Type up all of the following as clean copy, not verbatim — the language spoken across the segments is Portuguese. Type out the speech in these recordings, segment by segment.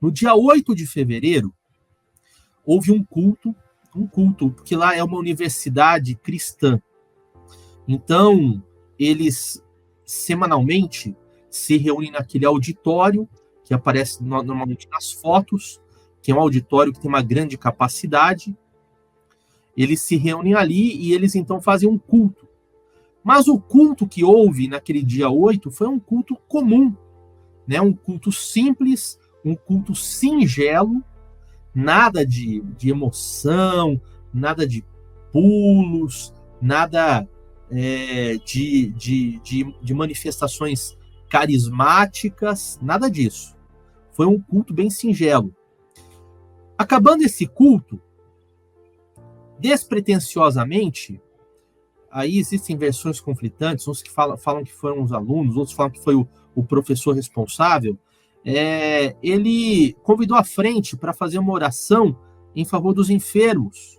No dia 8 de fevereiro, houve um culto, porque lá é uma universidade cristã. Então, eles semanalmente se reúnem naquele auditório, que aparece normalmente nas fotos, que é um auditório que tem uma grande capacidade. Eles se reúnem ali e eles então fazem um culto. Mas o culto que houve naquele dia 8 foi um culto comum, né? Um culto simples, um culto singelo, nada de emoção, nada de pulos, nada de manifestações carismáticas, nada disso. Foi um culto bem singelo. Acabando esse culto, despretensiosamente, aí existem versões conflitantes, uns que falam que foram os alunos, outros falam que foi o professor responsável. Ele convidou a frente para fazer uma oração em favor dos enfermos.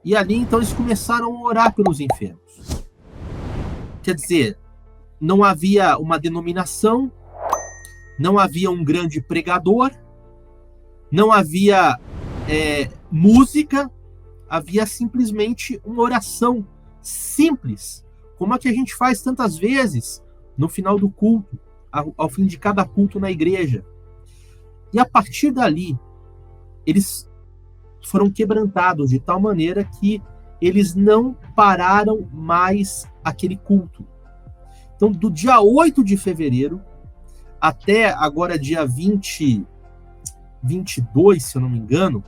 E ali, então, eles começaram a orar pelos enfermos. Quer dizer, não havia uma denominação, não havia um grande pregador, não havia música, havia simplesmente uma oração simples, como a que a gente faz tantas vezes no final do culto, ao fim de cada culto na igreja. E a partir dali, eles foram quebrantados de tal maneira que eles não pararam mais aquele culto. Então, do dia 8 de fevereiro até agora dia 22, se eu não me engano,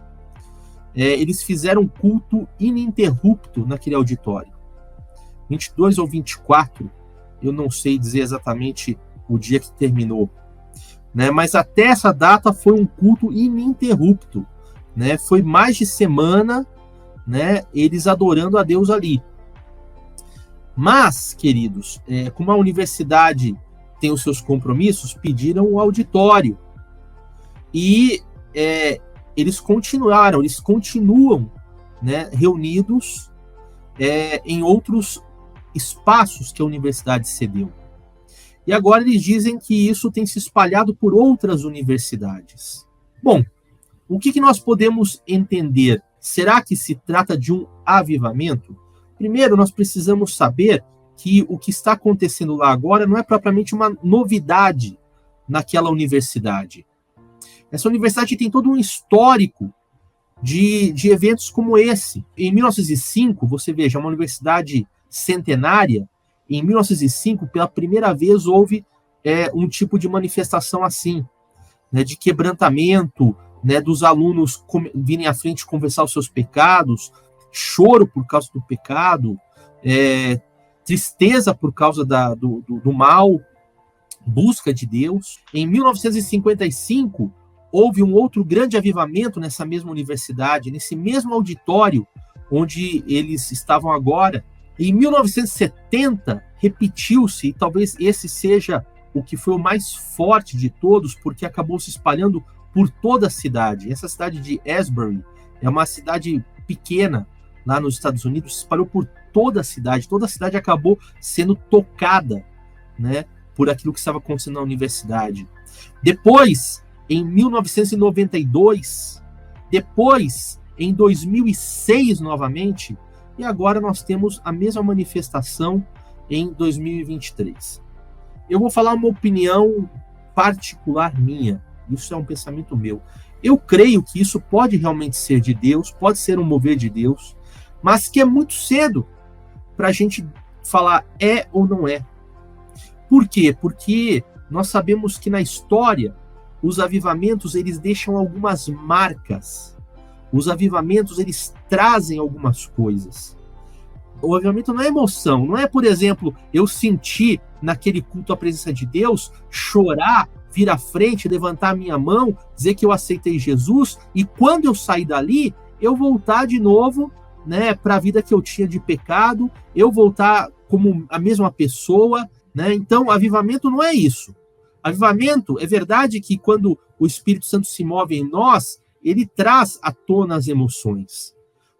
eles fizeram um culto ininterrupto naquele auditório. 22 ou 24, eu não sei dizer exatamente o dia que terminou, né? Mas até essa data foi um culto ininterrupto, né? Foi mais de semana, né? Eles adorando a Deus ali. Mas, queridos, como a universidade tem os seus compromissos, pediram o auditório. E eles continuam, né, reunidos em outros espaços que a universidade cedeu. E agora eles dizem que isso tem se espalhado por outras universidades. Bom, o que nós podemos entender? Será que se trata de um avivamento? Primeiro, nós precisamos saber que o que está acontecendo lá agora não é propriamente uma novidade naquela universidade. Essa universidade tem todo um histórico de eventos como esse. Em 1905, você veja, uma universidade centenária, em 1905, pela primeira vez, houve um tipo de manifestação assim, né, de quebrantamento, né, dos alunos virem à frente confessar os seus pecados, choro por causa do pecado, tristeza por causa do mal, busca de Deus. Em 1955, houve um outro grande avivamento nessa mesma universidade, nesse mesmo auditório onde eles estavam agora. Em 1970, repetiu-se, e talvez esse seja o que foi o mais forte de todos, porque acabou se espalhando por toda a cidade. Essa cidade de Asbury é uma cidade pequena, lá nos Estados Unidos, se espalhou por toda a cidade acabou sendo tocada, né, por aquilo que estava acontecendo na universidade. Depois, em 1992, depois, em 2006 novamente, e agora nós temos a mesma manifestação em 2023. Eu vou falar uma opinião particular minha, isso é um pensamento meu. Eu creio que isso pode realmente ser de Deus, pode ser um mover de Deus, mas que é muito cedo para a gente falar ou não é. Por quê? Porque nós sabemos que na história, os avivamentos, eles deixam algumas marcas. Os avivamentos, eles trazem algumas coisas. O avivamento não é emoção, não é, por exemplo, eu sentir naquele culto a presença de Deus, chorar, vir à frente, levantar a minha mão, dizer que eu aceitei Jesus, e quando eu sair dali, eu voltar de novo, né, para a vida que eu tinha de pecado, eu voltar como a mesma pessoa, né? Então, avivamento não é isso. Avivamento, é verdade que quando o Espírito Santo se move em nós, ele traz à tona as emoções.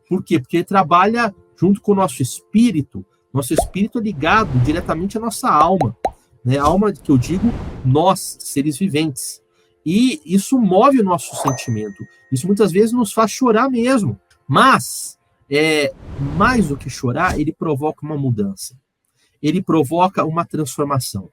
Por quê? Porque ele trabalha junto com o nosso espírito. Nosso espírito é ligado diretamente à nossa alma, né? A alma que eu digo, nós, seres viventes. E isso move o nosso sentimento. Isso muitas vezes nos faz chorar mesmo. Mas, mais do que chorar, ele provoca uma mudança. Ele provoca uma transformação.